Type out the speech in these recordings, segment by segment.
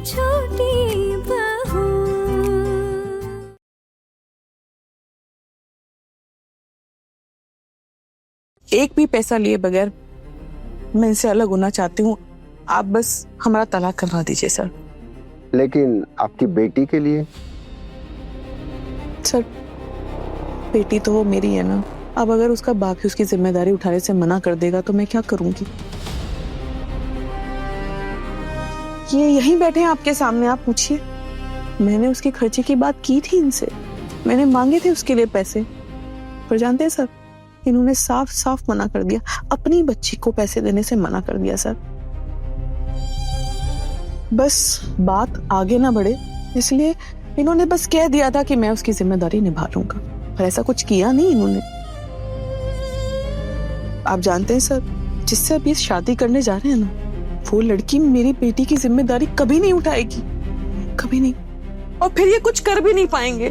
छोटी बहू। एक भी पैसा लिए बगैर मैं इनसे अलग होना चाहती हूँ। आप बस हमारा तलाक करवा दीजिए सर। लेकिन आपकी बेटी के लिए? सर बेटी तो वो मेरी है ना। अब अगर उसका बाप ही उसकी जिम्मेदारी उठाने से मना कर देगा तो मैं क्या करूंगी? ये यहीं बैठे हैं आपके सामने, आप पूछिए। मैंने उसके खर्चे की बात की थी इनसे, मैंने मांगे थे उसके लिए पैसे, पर जानते हैं सर, इन्होंने साफ साफ मना कर दिया। अपनी बच्ची को पैसे देने से मना कर दिया सर। बस बात आगे ना बढ़े इसलिए इन्होंने बस कह दिया था कि मैं उसकी जिम्मेदारी निभा लूंगा, पर ऐसा कुछ किया नहीं इन्होंने। आप जानते हैं सर, जिससे अभी शादी करने जा रहे हैं ना, वो लड़की मेरी बेटी की जिम्मेदारी कभी नहीं उठाएगी, कभी नहीं। और फिर ये कुछ कर भी नहीं पाएंगे।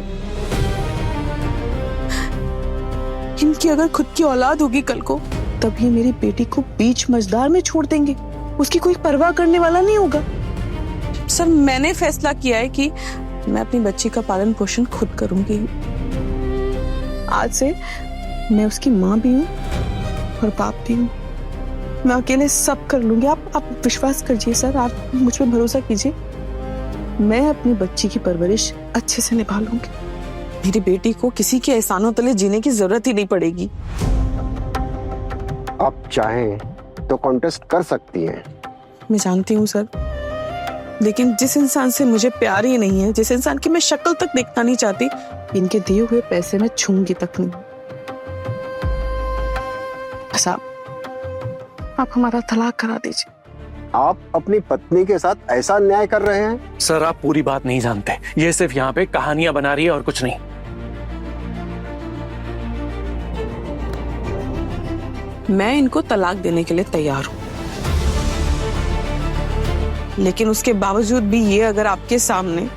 इनकी अगर खुद की औलाद होगी कल को, तब ये मेरी बेटी को बीच मझधार में छोड़ देंगे, उसकी कोई परवाह करने वाला नहीं होगा। सर मैंने फैसला किया है कि मैं अपनी बच्ची का पालन पोषण खुद करूंगी। आज से मैं उसकी माँ भी हूँ और बाप भी हूँ। मैं अकेले सब कर लूंगी। आप विश्वास कीजिए सर, आप मुझ पर भरोसा कीजिए। मैं अपनी बच्ची की परवरिश अच्छे से निभा लूंगी। मेरी बेटी को किसी के एहसानों तले जीने की जरूरत ही नहीं पड़ेगी। आप चाहें तो कॉन्टेस्ट कर सकती हैं। मैं जानती हूँ सर, लेकिन जिस इंसान से मुझे प्यार ही नहीं है, जिस इंसान की मैं शक्ल तक देखना नहीं चाहती, इनके दिए हुए पैसे मैं छूंगी तक नहीं। बस आप हमारा तलाक करा दीजिए। आप अपनी पत्नी के साथ ऐसा अन्याय कर रहे हैं? सर आप पूरी बात नहीं जानते, ये सिर्फ यहाँ पे कहानियां बना रही है और कुछ नहीं। मैं इनको तलाक देने के लिए तैयार हूं, लेकिन उसके बावजूद भी ये अगर आपके सामने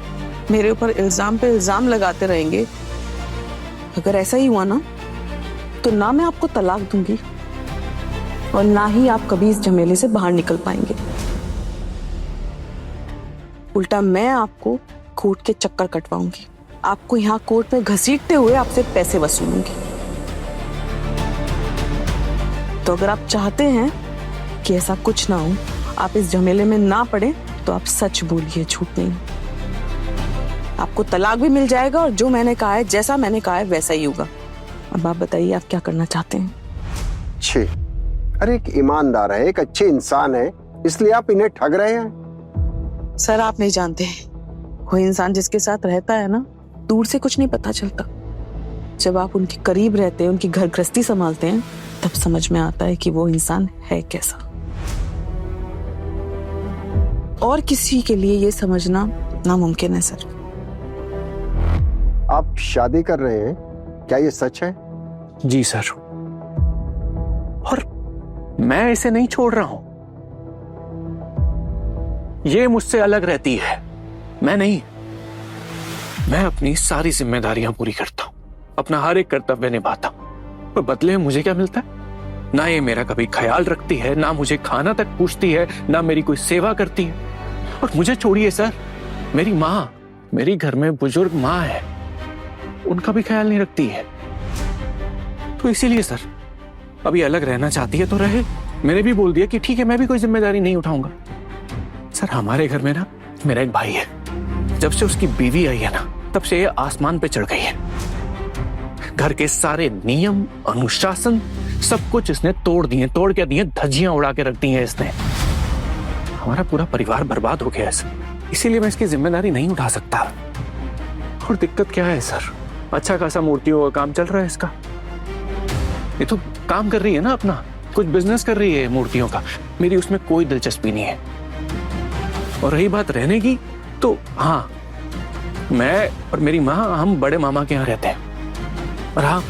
मेरे ऊपर इल्जाम पे इल्जाम लगाते रहेंगे, अगर ऐसा ही हुआ ना, तो ना मैं आपको तलाक दूंगी और ना ही आप कभी इस झमेले से बाहर निकल पाएंगे। उल्टा मैं आपको कोर्ट के चक्कर कटवाऊंगी, आपको यहाँ कोर्ट में घसीटते हुए आपसे पैसे वसूलूंगी। तो अगर आप चाहते हैं कि ऐसा कुछ ना हो, आप इस झमेले में ना पड़े, तो आप सच बोलिए, झूठ नहीं। आपको तलाक भी मिल जाएगा और जो मैंने कहा है, जैसा मैंने कहा है वैसा ही होगा। अब आप बताइए आप क्या करना चाहते हैं? छे, अरे एक ईमानदार है, एक अच्छे इंसान है, इसलिए आप इन्हें ठग रहे हैं। सर आप नहीं जानते, कोई इंसान जिसके साथ रहता है ना, दूर से कुछ नहीं पता चलता। जब आप उनके करीब रहते हैं, उनकी घर गृहस्थी संभालते हैं, तब समझ में आता है कि वो इंसान है कैसा। और किसी के लिए ये समझना नामुमकिन है सर। आप शादी कर रहे हैं, क्या ये सच है? जी सर, और मैं इसे नहीं छोड़ रहा हूं। ये मुझसे अलग रहती है, मैं नहीं। मैं अपनी सारी जिम्मेदारियां पूरी करता हूं, अपना हर एक कर्तव्य निभाता हूं, पर बदले में मुझे क्या मिलता है? ना ये मेरा कभी ख्याल रखती है, ना मुझे खाना तक पूछती है, ना मेरी कोई सेवा करती है। और मुझे छोड़िए सर, मेरी माँ, मेरी घर में बुजुर्ग माँ है, उनका भी ख्याल नहीं रखती है। तो इसीलिए सर, अभी अलग रहना चाहती है तो रहे। मैंने भी बोल दिया कि ठीक है, मैं भी कोई जिम्मेदारी नहीं उठाऊंगा। सर हमारे घर में ना मेरा एक भाई है, जब से उसकी बीवी आई है ना, तब से ये आसमान पे चढ़ गई है। घर के सारे नियम, अनुशासन, सब कुछ इसने तोड़ के दिए, धज्जियां उड़ा के रख दी हैं इसने। हमारा पूरा परिवार बर्बाद हो गया है सर, इसीलिए मैं इसकी जिम्मेदारी नहीं उठा सकता। और दिक्कत क्या है सर, अच्छा खासा मूर्तियों का काम चल रहा है इसका। ये तो काम कर रही है ना, अपना कुछ बिजनेस कर रही है मूर्तियों का, मेरी उसमें कोई दिलचस्पी नहीं है। और रही बात रहने की, तो हाँ, मैं और मेरी माँ, हम बड़े मामा के यहाँ रहते हैं। और हाँ,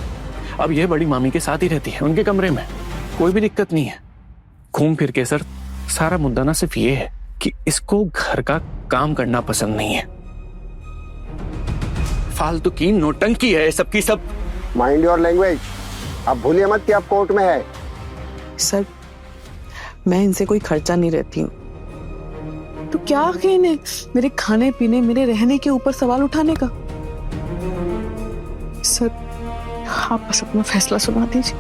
अब ये बड़ी मामी के साथ ही रहती है, उनके कमरे में, कोई भी दिक्कत नहीं है। घूम फिर के सर सारा मुद्दा ना सिर्फ ये है कि इसको घर का काम करना पसंद नहीं है। फालतू की नोटंकी है सबकी सब। Mind your language. आप भूलिए मत कि आप कोर्ट में है। सर मैं इनसे कोई खर्चा नहीं रहती हूँ, तो क्या हक है इन्हें मेरे खाने पीने, मेरे रहने के ऊपर सवाल उठाने का? सर, आप बस अपना फैसला सुना दीजिए,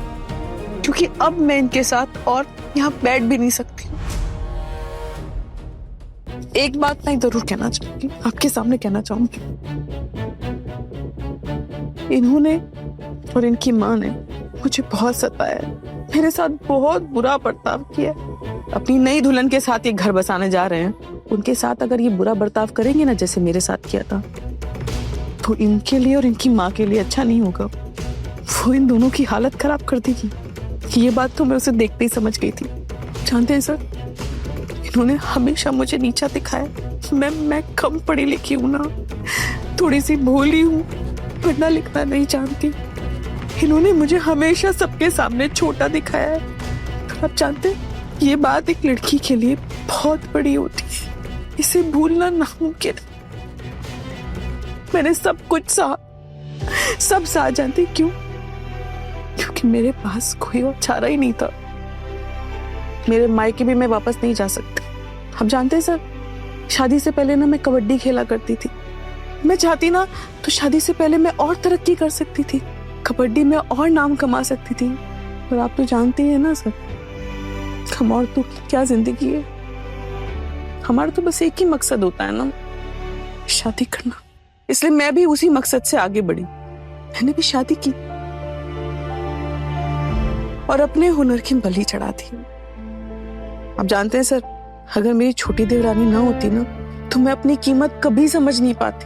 क्योंकि अब मैं इनके साथ और यहाँ बैठ भी नहीं सकती। एक बात मैं जरूर कहना चाहूंगी, आपके सामने कहना चाहूंगी, इन्होंने और इनकी माँ ने मुझे बहुत सताया है, मेरे साथ बहुत बुरा बर्ताव किया। अपनी नई दुल्हन के साथ ये घर बसाने जा रहे हैं, उनके साथ अगर ये बुरा बर्ताव करेंगे ना, जैसे मेरे साथ किया था, तो इनके लिए और इनकी माँ के लिए अच्छा नहीं होगा। वो इन दोनों की हालत खराब कर देगी। ये बात तो मैं उसे देखते ही समझ गई थी। जानते हैं सर, इन्होंने हमेशा मुझे नीचा दिखाया। मैं कम पढ़ी लिखी हूँ ना, थोड़ी सी भोली हूँ, पढ़ना लिखना नहीं जानती। इन्होंने मुझे हमेशा सबके सामने छोटा दिखाया है। तो आप जानते हैं, ये बात एक लड़की के लिए बहुत बड़ी होती है, इसे भूलना नामुमकिन है। मैंने सब कुछ सहा, सब सहा। जानते क्यों? क्योंकि मेरे पास कोई और चारा ही नहीं था। मेरे मायके भी मैं वापस नहीं जा सकती। आप जानते हैं सर, शादी से पहले ना मैं कबड्डी खेला करती थी। मैं चाहती ना तो शादी से पहले मैं और तरक्की कर सकती थी, कबड्डी में और नाम कमा सकती थी। पर आप तो जानते हैं ना सर, हम और तो क्या जिंदगी है। हमारा तो बस एक ही मकसद होता है ना, शादी करना। इसलिए मैं भी उसी मकसद से आगे बढ़ी। मैंने भी शादी की और अपने हुनर की बलि चढ़ा दी। आप जानते हैं सर, अगर मेरी छोटी देवरानी ना होती ना, तो मैं अपनी कीमत कभी समझ नहीं पाती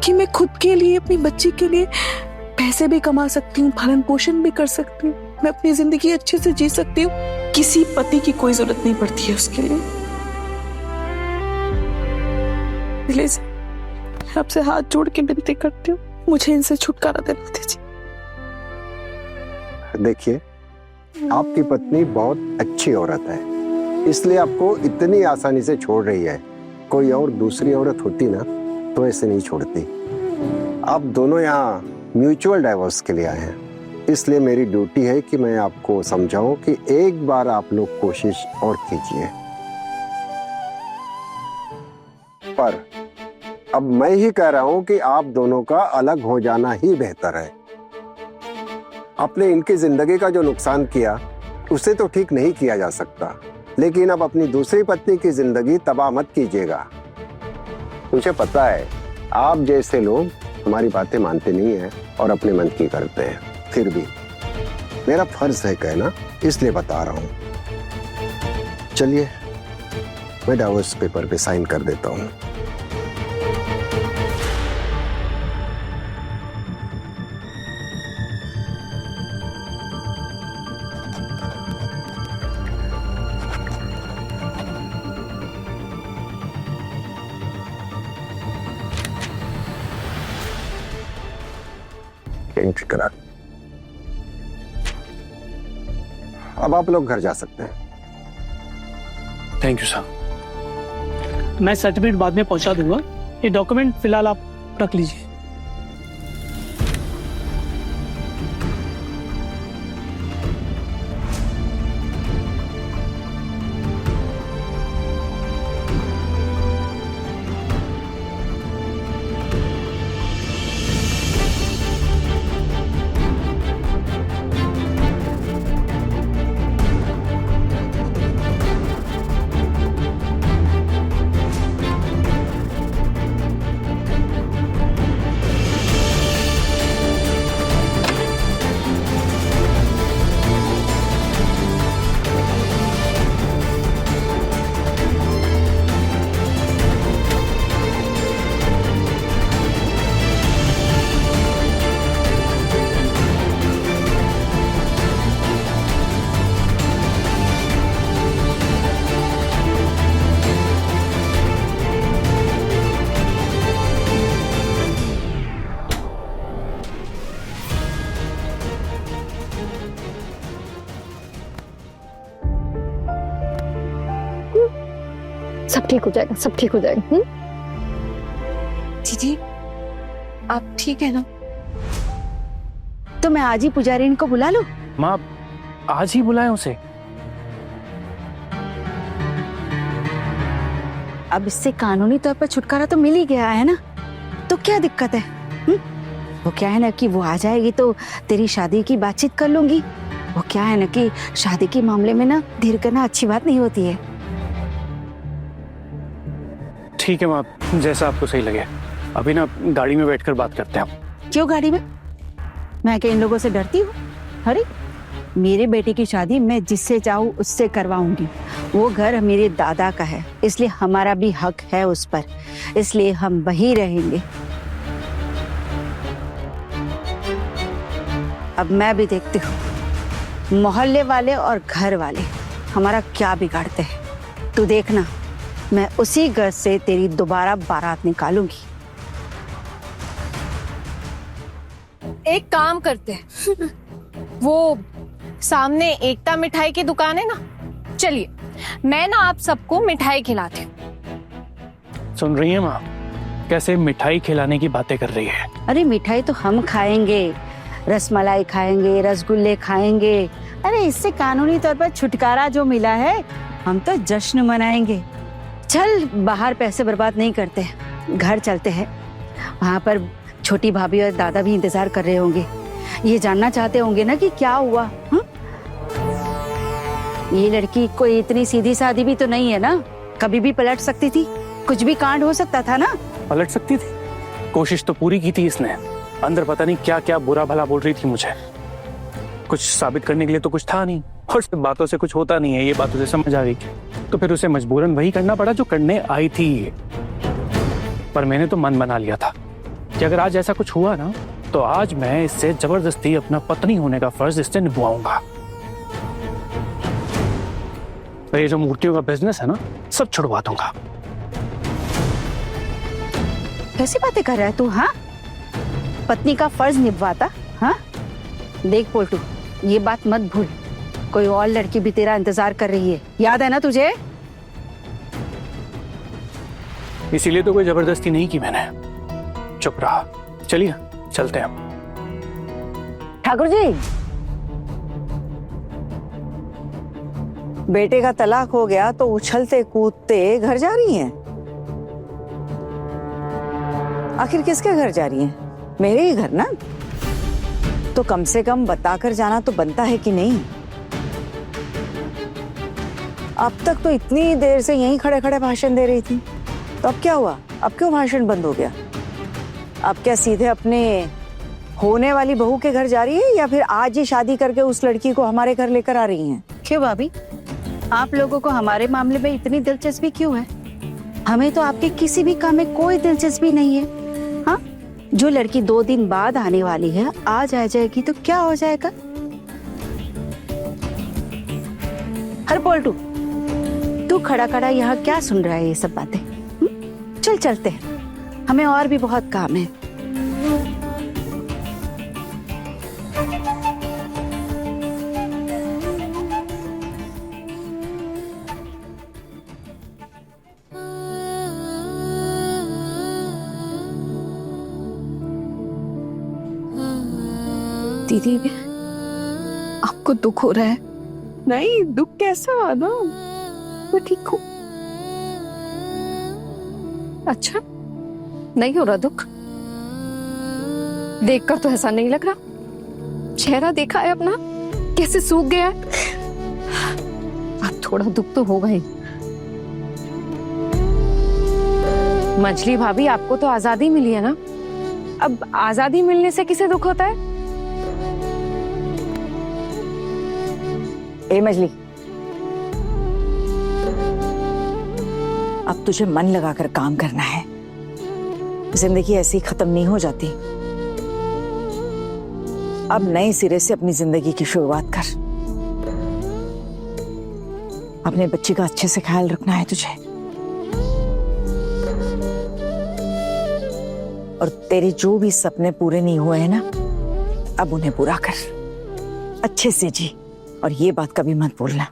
कि मैं खुद के लिए, अपनी बच्ची के लिए पैसे भी कमा सकती हूँ, भरण पोषण भी कर सकती हूँ, मैं अपनी जिंदगी अच्छे से जी सकती हूँ। किसी पति की कोई जरूरत नहीं पड़ती है उसके लिए। मैं आपसे हाथ जोड़ के विनती करती हूँ, मुझे इनसे छुटकारा दिला दीजिए। देखिए, आपकी पत्नी बहुत अच्छी औरत है, इसलिए आपको इतनी आसानी से छोड़ रही है। कोई और दूसरी औरत होती ना तो ऐसे नहीं छोड़ती। आप दोनों यहाँ म्यूचुअल डाइवोर्स के लिए आए हैं, इसलिए मेरी ड्यूटी है कि मैं आपको समझाऊं कि एक बार आप लोग कोशिश और कीजिए। पर अब मैं ही कह रहा हूं कि आप दोनों का अलग हो जाना ही बेहतर है। आपने इनकी जिंदगी का जो नुकसान किया उसे तो ठीक नहीं किया जा सकता, लेकिन अब अपनी दूसरी पत्नी की जिंदगी तबाह मत कीजिएगा। मुझे पता है आप जैसे लोग हमारी बातें मानते नहीं हैं और अपने मन की करते हैं, फिर भी मेरा फर्ज है कहना, इसलिए बता रहा हूं। चलिए, मैं डाइवोर्स पेपर पे साइन कर देता हूं। एंट्री करा। अब आप लोग घर जा सकते हैं। Thank you sir. मैं सर्टिफिकेट बाद में पहुंचा दूंगा, ये डॉक्यूमेंट फिलहाल आप रख लीजिए। सब ठीक हो जाएगा, सब ठीक हो जाएगा। जीजी, आप ठीक है ना? तो मैं आज ही पुजारी को बुला लूं? माँ, आज ही बुलाएं उसे। अब इससे कानूनी तौर पर छुटकारा तो मिल ही गया है ना, तो क्या दिक्कत है? वो क्या है ना कि वो आ जाएगी तो तेरी शादी की बातचीत कर लूंगी। वो क्या है ना कि शादी के मामले में ना देर करना अच्छी बात नहीं होती है। ठीक है माँ, जैसा आपको सही लगे। अभी ना गाड़ी में बैठकर बात करते हैं। क्यों गाड़ी में? मैं क्या इन लोगों से डरती हूँ? अरे मेरे बेटे की शादी मैं जिससे चाहूँ उससे करवाऊंगी। वो घर मेरे दादा का है, इसलिए हमारा भी हक है उस पर, इसलिए हम वहीं रहेंगे। अब मैं भी देखती हूँ मोहल्ले वाले और घर वाले हमारा क्या बिगाड़ते हैं। तू देखना, मैं उसी घर से तेरी दोबारा बारात निकालूंगी। एक काम करते हैं, वो सामने एकता मिठाई की दुकान है ना, चलिए मैं ना आप सबको मिठाई खिलाती हूँ। सुन रही है माँ, कैसे मिठाई खिलाने की बातें कर रही है? अरे मिठाई तो हम खाएंगे, रसमलाई खाएंगे, रसगुल्ले खाएंगे। अरे इससे कानूनी तौर पर छुटकारा जो मिला है, हम तो जश्न मनाएंगे। चल बाहर पैसे बर्बाद नहीं करते, घर चलते हैं। वहां पर छोटी भाभी और दादा भी इंतजार कर रहे होंगे, ये जानना चाहते होंगे ना कि क्या हुआ। हा? ये लड़की कोई इतनी सीधी सादी भी तो नहीं है ना, कभी भी पलट सकती थी, कुछ भी कांड हो सकता था ना। पलट सकती थी, कोशिश तो पूरी की थी इसने। अंदर पता नहीं क्या क्या बुरा भला बोल रही थी मुझे। कुछ साबित करने के लिए तो कुछ था नहीं, और सिर्फ बातों से कुछ होता नहीं है, ये बात उसे समझ आ गई। तो फिर उसे मजबूरन वही करना पड़ा जो करने आई थी। पर मैंने तो मन बना लिया था कि अगर आज ऐसा कुछ हुआ ना, तो आज मैं इससे जबरदस्ती अपना पत्नी होने का फर्ज इससे निभाऊंगा। और ये जो मूर्तियों का बिजनेस है ना, सब छुड़वा दूंगा। कैसी बातें कर रहा है तू? हाँ, पत्नी का फर्ज निभाता? हाँ देख पोल्टू, ये बात मत भूल, कोई और लड़की भी तेरा इंतजार कर रही है, याद है ना तुझे? इसीलिए तो कोई जबरदस्ती नहीं की मैंने, चुप रहा। चलिए चलते हैं। ठाकुर जी, बेटे का तलाक हो गया तो उछलते कूदते घर जा रही हैं? आखिर किसके घर जा रही हैं? मेरे ही घर ना। तो कम से कम बताकर जाना तो बनता है कि नहीं? अब तक तो इतनी देर से यहीं खड़े खड़े भाषण दे रही थी, तो अब क्या हुआ? अब क्यों भाषण बंद हो गया? अब क्या सीधे अपने होने वाली बहू के घर जा रही है, या फिर आज ही शादी करके उस लड़की को हमारे घर लेकर आ रही हैं? क्यों भाभी, आप लोगों को हमारे मामले में इतनी दिलचस्पी क्यों है? हमें तो आपके किसी भी काम में कोई दिलचस्पी नहीं है। हाँ, जो लड़की 2 दिन बाद आने वाली है, आज आ जाएगी तो क्या हो जाएगा? हर पोल्टू, तू खड़ा खड़ा यहाँ क्या सुन रहा है ये सब बातें? चल चलते हैं, हमें और भी बहुत काम है। दीदी, आपको दुख हो रहा है? नहीं, दुख कैसा आना, मैं ठीक हूँ। अच्छा, नहीं हो रहा दुख? देखकर तो ऐसा नहीं लग रहा। चेहरा देखा है अपना, कैसे सूख गया है। अब थोड़ा दुख तो होगा ही। मछली भाभी, आपको तो आजादी मिली है ना, अब आजादी मिलने से किसे दुख होता है? ए मजली, अब तुझे मन लगाकर काम करना है। जिंदगी ऐसी खत्म नहीं हो जाती। अब नए सिरे से अपनी जिंदगी की शुरुआत कर। अपने बच्चे का अच्छे से ख्याल रखना है तुझे, और तेरे जो भी सपने पूरे नहीं हुए हैं ना, अब उन्हें पूरा कर, अच्छे से जी। और ये बात कभी मत भूलना,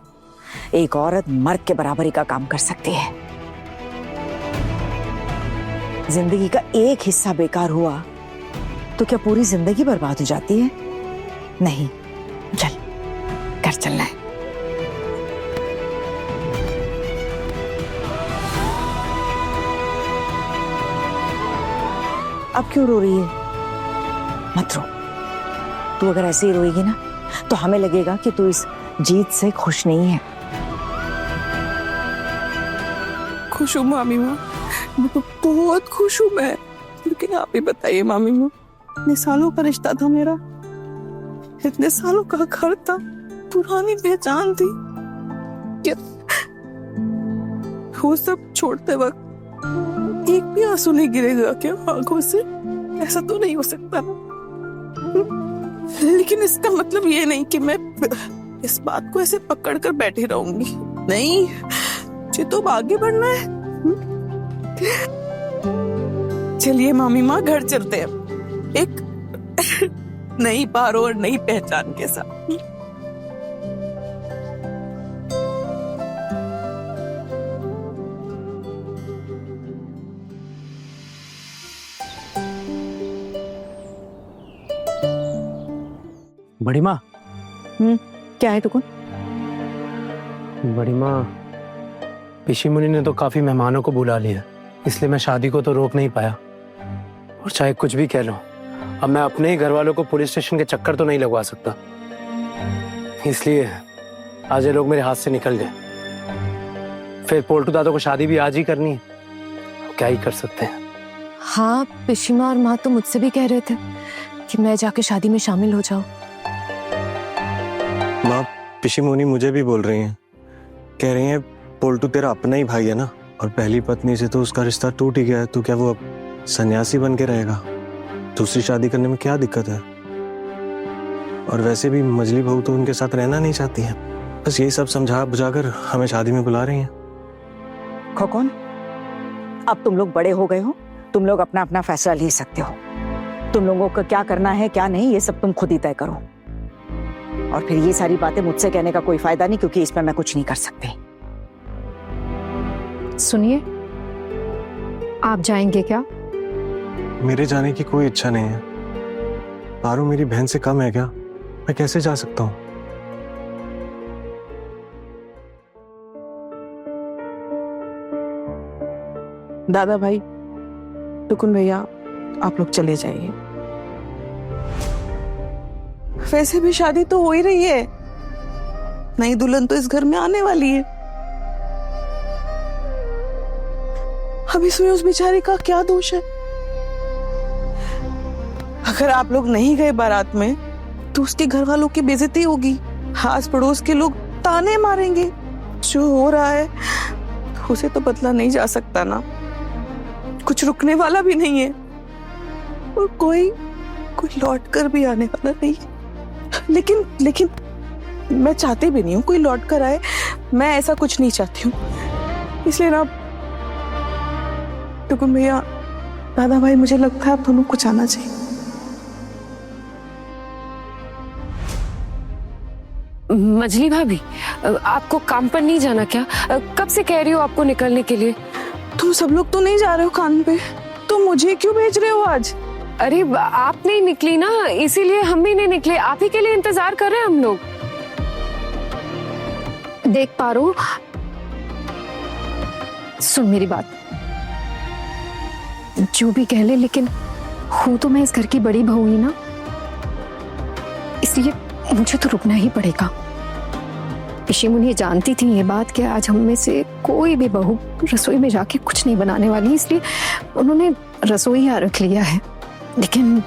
एक औरत मर्द के बराबरी का काम कर सकती है। जिंदगी का एक हिस्सा बेकार हुआ तो क्या पूरी जिंदगी बर्बाद हो जाती है? नहीं, चल घर चलना है। अब क्यों रो रही है? मत रो। तू अगर ऐसे ही रोएगी ना तो हमें लगेगा कि तू इस जीत से खुश नहीं है। खुश हूँ मामी माँ, मैं तो बहुत खुश हूँ मैं। लेकिन आप ही बताइए मामी माँ, इतने सालों का रिश्ता था मेरा, इतने सालों का घर था, पुरानी पहचान थी, क्या वो सब छोड़ते वक्त एक भी आंसू नहीं गिरेगा क्या आंखों से? ऐसा तो नहीं हो सकता ना। लेकिन इसका मतलब ये नहीं कि मैं इस बात को ऐसे पकड़ कर बैठी रहूंगी। नहीं, मुझे तो आगे बढ़ना है। चलिए मामी माँ, घर चलते हैं एक नई पारो और नई पहचान के साथ। बड़ी माँ। क्या है टुकुन? बड़ी माँ, पिशी मुनि ने तो काफी मेहमानों को बुला लिया, इसलिए मैं शादी को तो रोक नहीं पाया। और चाहे कुछ भी कह लो, अब मैं अपने ही घर वालों को पुलिस स्टेशन के चक्कर तो नहीं लगवा सकता, इसलिए आज ये लोग मेरे हाथ से निकल गए। फिर पोल्टू दादा को शादी भी आज ही करनी है, क्या ही कर सकते हैं। हाँ, पिशीमा और माँ तो मुझसे भी कह रहे थे कि मैं जाके शादी में शामिल हो जाऊं। माँ, पिशी मुनि मुझे भी बोल रही हैं, कह रही हैं पोल्टू तेरा अपना ही भाई है ना, और पहली पत्नी से तो उसका रिश्ता टूट ही गया है, तो क्या वो अब सन्यासी बन के रहेगा? दूसरी शादी करने में क्या दिक्कत है? और वैसे भी मजली बहू तो उनके साथ रहना नहीं चाहती है। बस यही सब समझा बुझाकर हमें शादी में बुला रही हैं। खोकन, अब तुम लोग बड़े हो गए हो, तुम लोग अपना अपना फैसला ले सकते हो। तुम लोगों को क्या करना है क्या नहीं ये सब तुम खुद ही तय करो। और फिर ये सारी बातें मुझसे कहने का कोई फायदा नहीं, क्योंकि इसमें मैं कुछ नहीं कर सकती। सुनिए, आप जाएंगे क्या? मेरे जाने की कोई इच्छा नहीं है। पारो मेरी बहन से कम है क्या? मैं कैसे जा सकता हूँ? दादा भाई, टुकुन भैया, आप लोग चले जाइए। वैसे भी शादी तो हो ही रही है, नई दुल्हन तो इस घर में आने वाली है। अब इसमें उस बेचारी का क्या दोष है? अगर आप लोग नहीं गए बारात में तो उसके घर वालों की बेइज्जती होगी, आस पड़ोस के लोग ताने मारेंगे। जो हो रहा है उसे तो बदला नहीं जा सकता ना, कुछ रुकने वाला भी नहीं है, और कोई लौट कर भी आने वाला नहीं है। लेकिन मैं चाहती भी नहीं हूँ कोई लौट कर आए, मैं ऐसा कुछ नहीं चाहती हूँ। इसलिए ना टुकुन भैया, दादा भाई, मुझे लगता है आप दोनों को जाना चाहिए। मजली भाभी, आपको काम पर नहीं जाना क्या? कब से कह रही हो आपको निकलने के लिए? तुम सब लोग तो नहीं जा रहे हो काम पे, तो मुझे क्यों भेज रहे हो आज? अरे आप नहीं निकली ना, इसीलिए हम भी नहीं निकले। आप ही के लिए इंतजार कर रहे हैं हम लोग। देख पारो, सुन मेरी बात, जो भी कह ले, लेकिन हूं तो मैं इस घर की बड़ी बहू ही ना, इसलिए मुझे तो रुकना ही पड़ेगा। पिशी मुनि जानती थी ये बात कि आज हम में से कोई भी बहू रसोई में जाके कुछ नहीं बनाने वाली, इसलिए उन्होंने रसोई यहाँ रख लिया है। लेकिन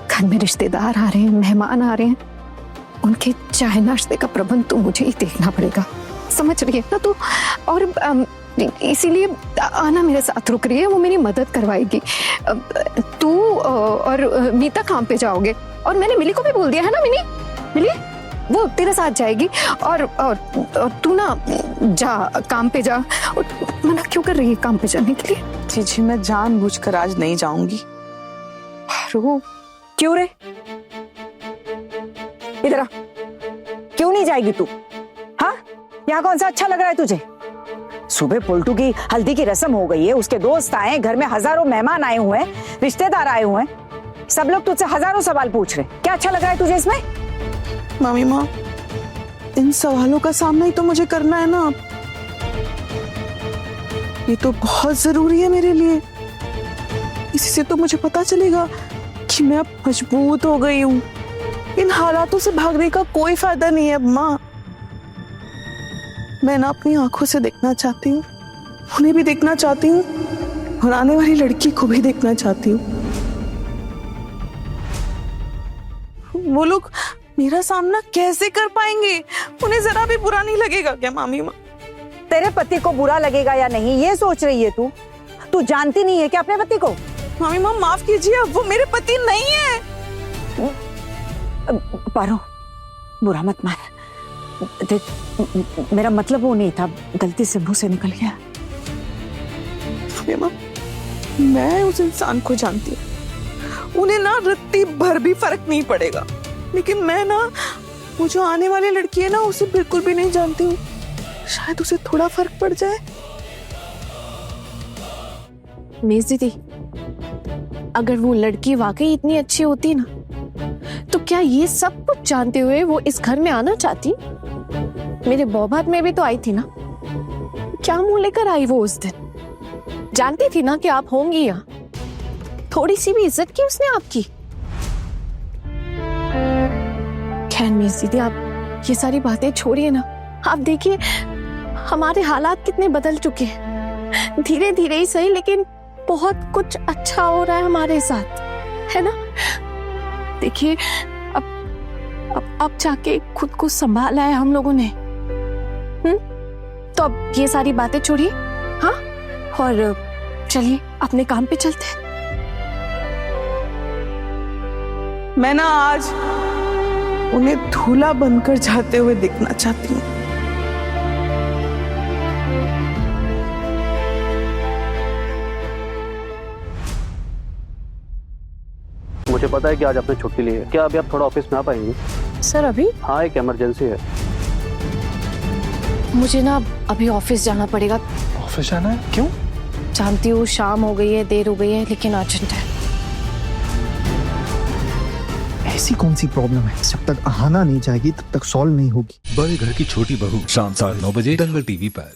घर में रिश्तेदार आ रहे हैं, मेहमान आ रहे हैं, उनके चाय नाश्ते का प्रबंध तो मुझे ही देखना पड़ेगा, समझ रही है ना तू? और इसीलिए आना मेरे साथ रुक रही है, वो मेरी मदद करवाएगी। तू और मीता काम पे जाओगे, और मैंने मिली को भी बोल दिया है ना, मिली वो तेरे साथ जाएगी। और तू ना जा, काम पे जा। मना क्यों कर रही है काम पे जाने के लिए? जी, मैं जानबूझकर आज नहीं जाऊंगी। क्यों रे? इधर आ, क्यों नहीं जाएगी तू? हाँ, यहाँ कौन सा अच्छा लग रहा है तुझे? सुबह पोल्टू की हल्दी की रस्म हो गई है, उसके दोस्त आए, घर में हजारों मेहमान आए हुए हैं, रिश्तेदार आए हुए हैं, सब लोग तुझसे हजारों सवाल पूछ रहे। क्या अच्छा लग रहा है तुझे इसमें? मामी माँ, इन सवालों का सामना ही तो मुझे करना है ना, ये तो बहुत जरूरी है मेरे लिए। इसी से तो मुझे पता चलेगा कि मैं अब मजबूत हो गई हूँ। इन हालातों से भागने का कोई फायदा नहीं है अम्मा। मैं ना अपनी आंखों से देखना चाहती हूँ, उन्हें भी देखना चाहती हूँ और आने वाली लड़की को भी देखना चाहती हूँ। वो लोग मेरा सामना कैसे कर पाएंगे? उन्हें जरा भी बुरा नहीं लगेगा क्या मामी माँ? तेरे पति को बुरा लगेगा या नहीं ये सोच रही है तू? तू जानती नहीं है क्या अपने पति को? मामी माँ माफ कीजिए, अब वो मेरे पति नहीं है। पारो, बुरा मत मान। देख, मेरा मतलब वो नहीं था, गलती से मुंह से निकल गया। मामी माँ, मैं उस इंसान को जानती हूँ, उन्हें ना रत्ती भर भी फर्क नहीं पड़ेगा। लेकिन मैं ना वो जो आने वाली लड़की है ना, उसे बिल्कुल भी नहीं जानती हूँ। शायद उसे थोड़ा फर्क पड़ जाए। मेज दीदी, अगर वो लड़की वाकई इतनी अच्छी होती ना, तो क्या ये सब कुछ जानते हुए वो इस घर में आना चाहती? मेरे बौभात में भी तो आई थी ना। क्या मुंह लेकर आई वो उस दिन? जानती थी ना कि आप होंगी यहाँ। थोड़ी सी भी इज्जत की उसने आपकी? खैर मेज दीदी, आप ये सारी बातें छोड़िए ना। आप देखिए हमारे हालात कितने बदल चुके हैं। धीरे धीरे ही सही, लेकिन बहुत कुछ अच्छा हो रहा है हमारे साथ, है ना? देखिए अब जाके खुद को संभाला है हम लोगों ने। तो अब ये सारी बातें छोड़िए, हाँ, और चलिए अपने काम पे चलते हैं। मैं ना आज उन्हें धूला बनकर जाते हुए देखना चाहती हूँ। मुझे पता है कि आज आपने छुट्टी ली है। क्या अभी आप थोड़ा ऑफिस में आ पाएंगे? सर अभी? हाँ, एक इमरजेंसी है। मुझे ना अभी ऑफिस जाना पड़ेगा। ऑफिस जाना है? क्यों? जानती हूँ शाम हो गई है, देर हो गई है, लेकिन अर्जेंट है। ऐसी कौन सी प्रॉब्लम है जब तक आना नहीं चाहिए तब तक सॉल्व नहीं होगी? बड़े घर की छोटी बहू शाम 9:30 दंगल टीवी पर।